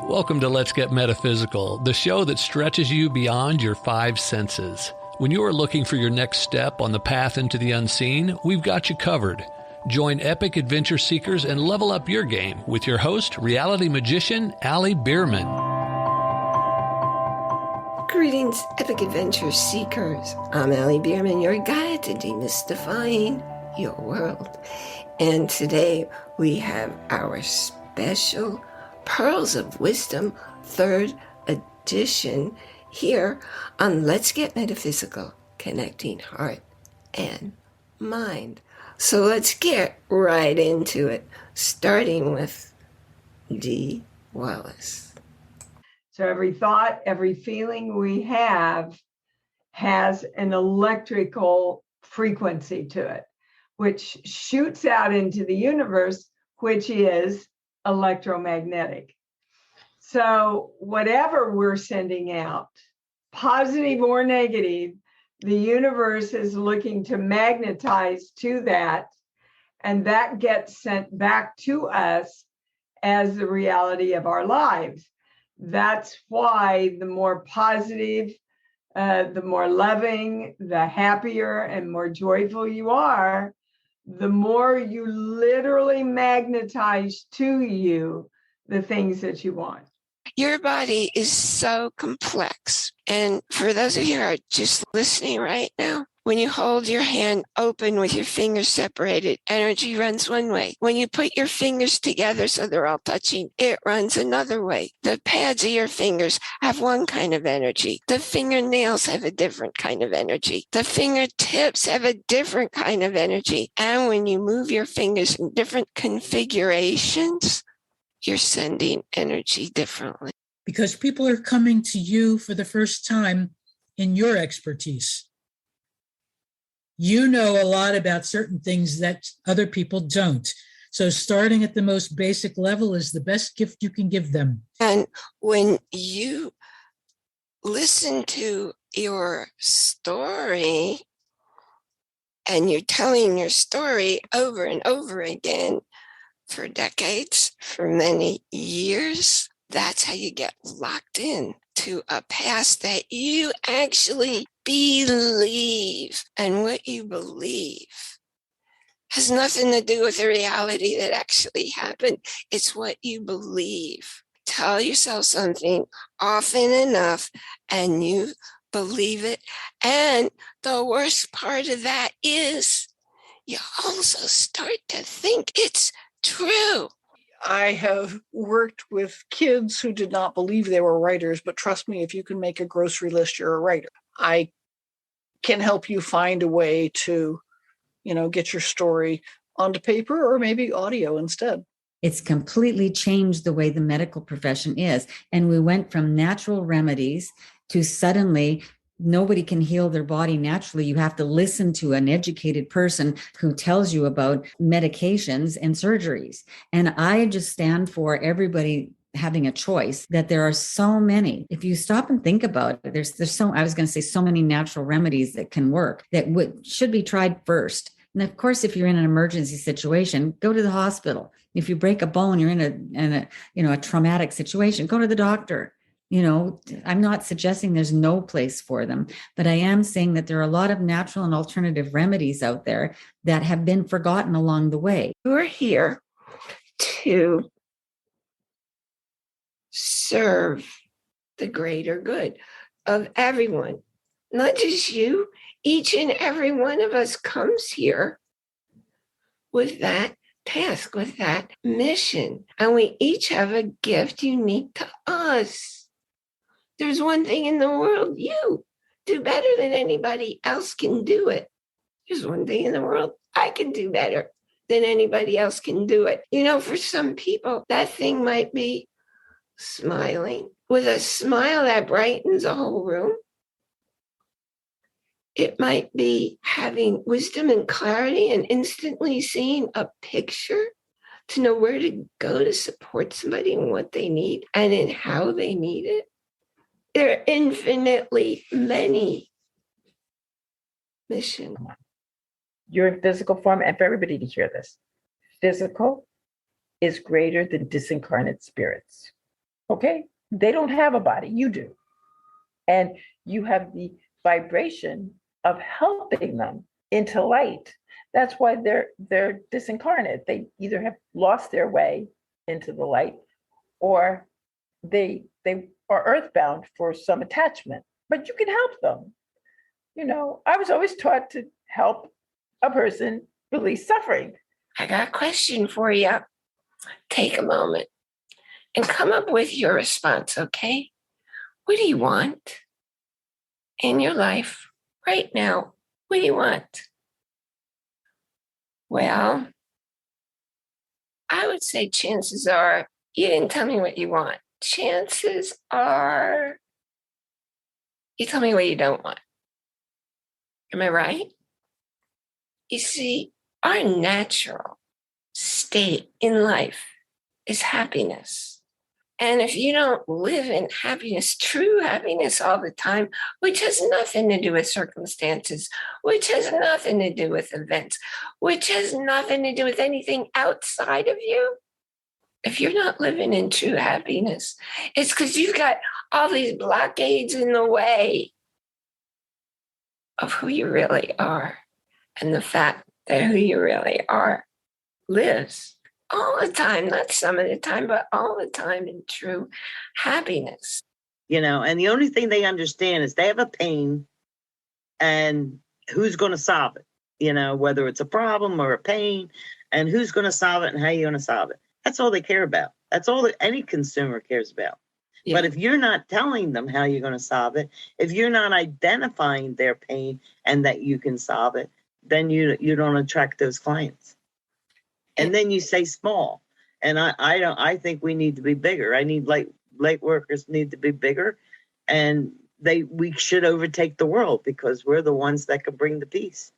Welcome to Let's Get Metaphysical, the show that stretches you beyond your five senses. When you are looking for your next step on the path into the unseen, we've got you covered. Join epic adventure seekers and level up your game with your host, reality magician Allie Bierman. Greetings, epic adventure seekers. I'm Allie Bierman, your guide to demystifying your world. And today we have our special Pearls of Wisdom 3rd edition here on Let's Get Metaphysical, connecting heart and mind. So let's get right into it, starting with D. Wallace. So every thought, every feeling we have has an electrical frequency to it, which shoots out into the universe, which is electromagnetic. So whatever we're sending out, positive or negative, the universe is looking to magnetize to that, and that gets sent back to us as the reality of our lives. That's why the more positive, the more loving, the happier and more joyful you are, the more you literally magnetize to you the things that you want. Your body is so complex. And for those of you who are just listening right now, when you hold your hand open with your fingers separated, energy runs one way. When you put your fingers together so they're all touching, it runs another way. The pads of your fingers have one kind of energy. The fingernails have a different kind of energy. The fingertips have a different kind of energy. And when you move your fingers in different configurations, you're sending energy differently. Because people are coming to you for the first time in your expertise. You know a lot about certain things that other people don't. So starting at the most basic level is the best gift you can give them. And when you listen to your story and you're telling your story over and over again for decades, for many years, that's how you get locked in to a past that you actually believe. And what you believe has nothing to do with the reality that actually happened. It's what you believe. Tell yourself something often enough and you believe it. And the worst part of that is you also start to think it's true. I have worked with kids who did not believe they were writers, but trust me, if you can make a grocery list, you're a writer. I can help you find a way to, get your story onto paper or maybe audio instead. It's completely changed the way the medical profession is. And we went from natural remedies to suddenly nobody can heal their body naturally. You have to listen to an educated person who tells you about medications and surgeries. And I just stand for everybody having a choice, that there are so many. If you stop and think about it, there's so many natural remedies that can work that should be tried first. And of course, if you're in an emergency situation, go to the hospital. If you break a bone, you're in a traumatic situation, go to the doctor. I'm not suggesting there's no place for them, but I am saying that there are a lot of natural and alternative remedies out there that have been forgotten along the way. We're here to serve the greater good of everyone, not just you. Each and every one of us comes here with that task, with that mission, and we each have a gift unique to us. There's one thing in the world you do better than anybody else can do it. There's one thing in the world I can do better than anybody else can do it. For some people, that thing might be smiling with a smile that brightens a whole room. It might be having wisdom and clarity and instantly seeing a picture to know where to go to support somebody and what they need and in how they need it. There are infinitely many missions. You're in physical form, and for everybody to hear this, physical is greater than disincarnate spirits. Okay? They don't have a body, you do. And you have the vibration of helping them into light. That's why they're disincarnate. They either have lost their way into the light, or they are earthbound for some attachment. But you can help them. I was always taught to help a person release suffering. I got a question for you. Take a moment and come up with your response, okay? What do you want in your life right now? What do you want? Well, I would say chances are you didn't tell me what you want. Chances are you tell me what you don't want. Am I right? You see, our natural state in life is happiness. And if you don't live in happiness, true happiness all the time, which has nothing to do with circumstances, which has nothing to do with events, which has nothing to do with anything outside of you, if you're not living in true happiness, it's because you've got all these blockades in the way of who you really are, and the fact that who you really are lives all the time, not some of the time, but all the time in true happiness. And the only thing they understand is they have a pain and who's going to solve it, whether it's a problem or a pain, and who's going to solve it and how you're going to solve it. That's all they care about. That's all that any consumer cares about. Yeah. But if you're not telling them how you're going to solve it, if you're not identifying their pain and that you can solve it, then you don't attract those clients. And then you say small. And I think we need to be bigger. I need light workers need to be bigger, and we should overtake the world because we're the ones that can bring the peace.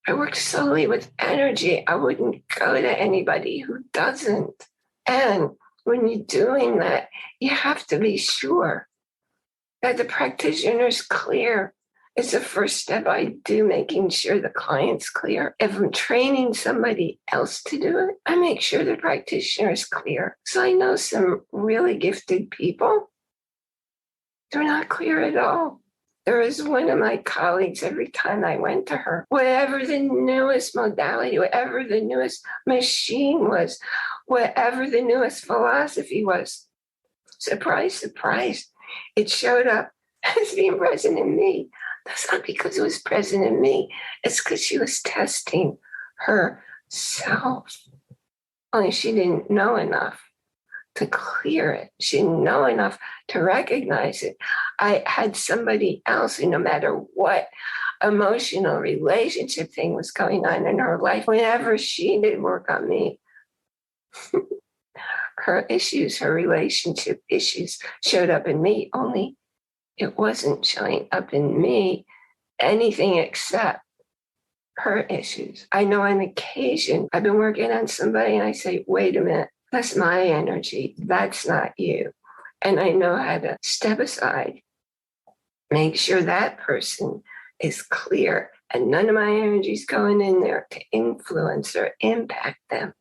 I work solely with energy. I wouldn't go to anybody who doesn't. And when you're doing that, you have to be sure that the practitioner's clear. It's the first step I do, making sure the client's clear. If I'm training somebody else to do it, I make sure the practitioner is clear. So I know some really gifted people, they're not clear at all. There was one of my colleagues, every time I went to her, whatever the newest modality, whatever the newest machine was, whatever the newest philosophy was, surprise, surprise, it showed up as being present in me. That's not because it was present in me. It's because she was testing herself. Only she didn't know enough to clear it. She didn't know enough to recognize it. I had somebody else who, no matter what emotional relationship thing was going on in her life, whenever she did work on me, her issues, her relationship issues showed up in me, only it wasn't showing up in me anything except her issues. I know on occasion I've been working on somebody and I say, wait a minute, that's my energy. That's not you. And I know how to step aside, make sure that person is clear and none of my energy is going in there to influence or impact them.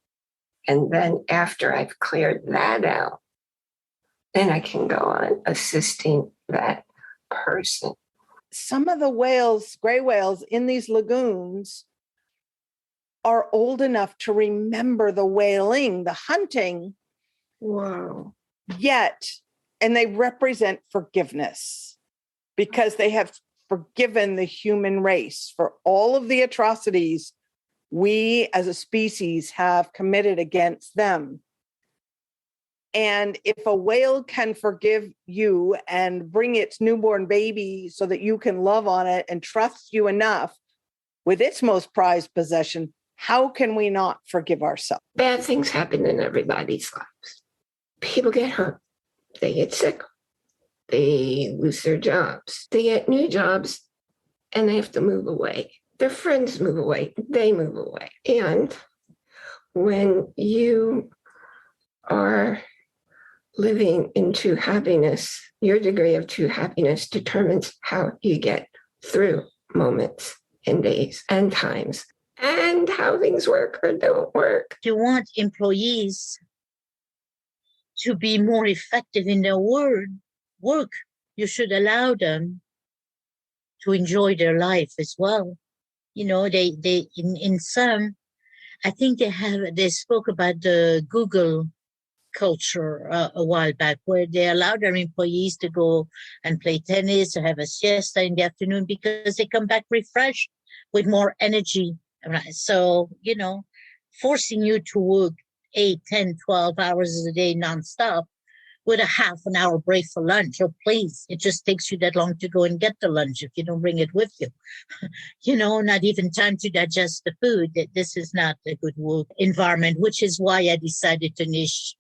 And then after I've cleared that out, then I can go on assisting that person. Some of the whales, gray whales in these lagoons are old enough to remember the whaling, the hunting. Wow. Yet, and they represent forgiveness because they have forgiven the human race for all of the atrocities we as a species have committed against them. And if a whale can forgive you and bring its newborn baby so that you can love on it and trust you enough with its most prized possession, how can we not forgive ourselves? Bad things happen in everybody's lives. People get hurt. They get sick. They lose their jobs. They get new jobs and they have to move away. Their friends move away. They move away. And when you are living in true happiness, your degree of true happiness determines how you get through moments and days and times and how things work or don't work. You want employees to be more effective in their work. You should allow them to enjoy their life as well. You know, they in some, I think they spoke about the Google culture a while back, where they allow their employees to go and play tennis or have a siesta in the afternoon because they come back refreshed with more energy. So, you know, forcing you to work 8, 10, 12 hours a day nonstop with a half an hour break for lunch. Oh, please, it just takes you that long to go and get the lunch if you don't bring it with you. You know, not even time to digest the food. This is not a good work environment, which is why I decided to niche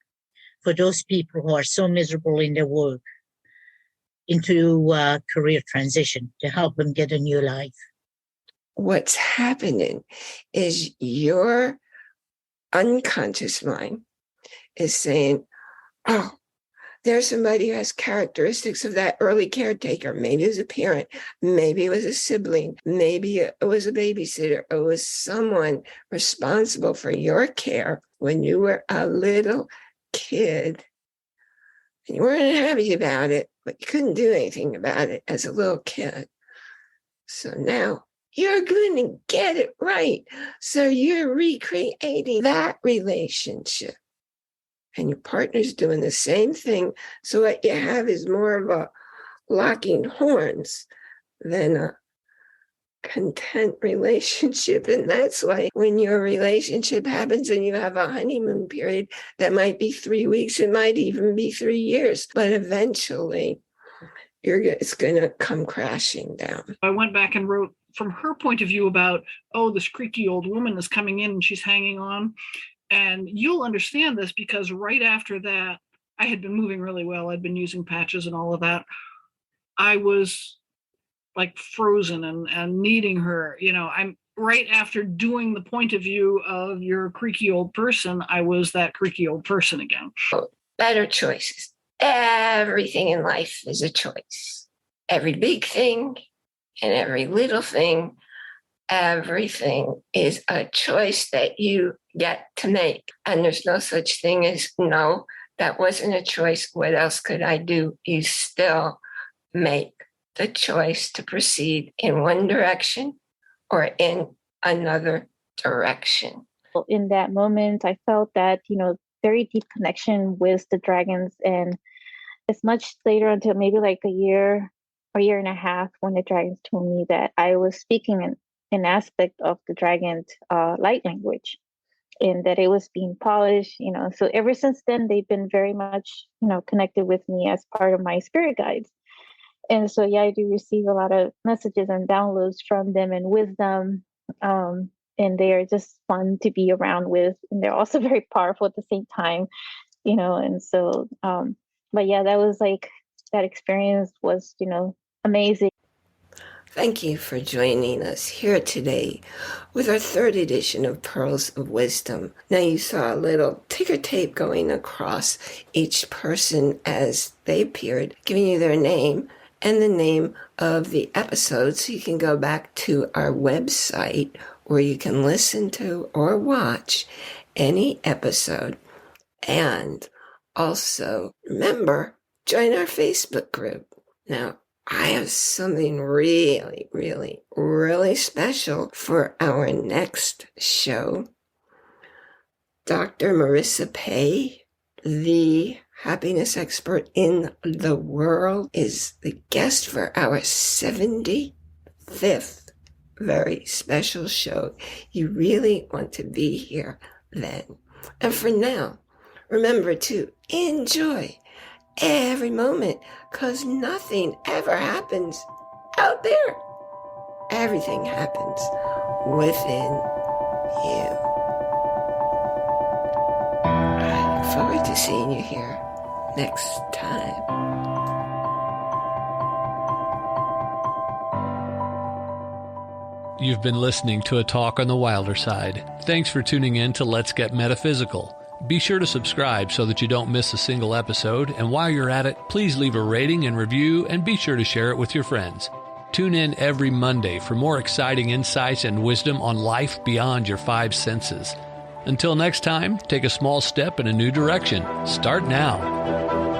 for those people who are so miserable in their work into career transition to help them get a new life. What's happening is your unconscious mind is saying, oh, there's somebody who has characteristics of that early caretaker. Maybe it was a parent, maybe it was a sibling, maybe it was a babysitter, or it was someone responsible for your care when you were a little kid. And you weren't happy about it, but you couldn't do anything about it as a little kid. So now you're going to get it right. So you're recreating that relationship. And your partner's doing the same thing. So what you have is more of a locking horns than a content relationship. And that's why when your relationship happens and you have a honeymoon period, that might be 3 weeks, it might even be 3 years, but eventually it's going to come crashing down. I went back and wrote from her point of view about, oh, this creaky old woman is coming in and she's hanging on. And you'll understand this because right after that, I had been moving really well. I'd been using patches and all of that. I was like frozen and needing her. You know, I'm right after doing the point of view of your creaky old person, I was that creaky old person again. Better choices. Everything in life is a choice. Every big thing and every little thing, everything is a choice that you get to make. And there's no such thing as, no, that wasn't a choice. What else could I do? You still make the choice to proceed in one direction or in another direction. In that moment, I felt that, very deep connection with the dragons. And it's much later, until maybe like a year or year and a half, when the dragons told me that I was speaking an aspect of the dragon's light language, and that it was being polished, So ever since then, they've been very much, connected with me as part of my spirit guides. And so, yeah, I do receive a lot of messages and downloads from them and wisdom. And they are just fun to be around with. And they're also very powerful at the same time, And so, but yeah, that was like, that experience was, amazing. Thank you for joining us here today with our third edition of Pearls of Wisdom. Now you saw a little ticker tape going across each person as they appeared, giving you their name and the name of the episode, so you can go back to our website where you can listen to or watch any episode. And also, remember, join our Facebook group. Now, I have something really, really, really special for our next show. Dr. Marissa Pay, the happiness expert in the world, is the guest for our 75th very special show. You really want to be here then. And for now, remember to enjoy every moment, because nothing ever happens out there. Everything happens within you. I look forward to seeing you here next time. You've been listening to a talk on the wilder side. Thanks for tuning in to Let's Get Metaphysical. Be sure to subscribe so that you don't miss a single episode, and while you're at it, please leave a rating and review, and be sure to share it with your friends. Tune in every Monday for more exciting insights and wisdom on life beyond your five senses. Until next time, take a small step in a new direction. Start now.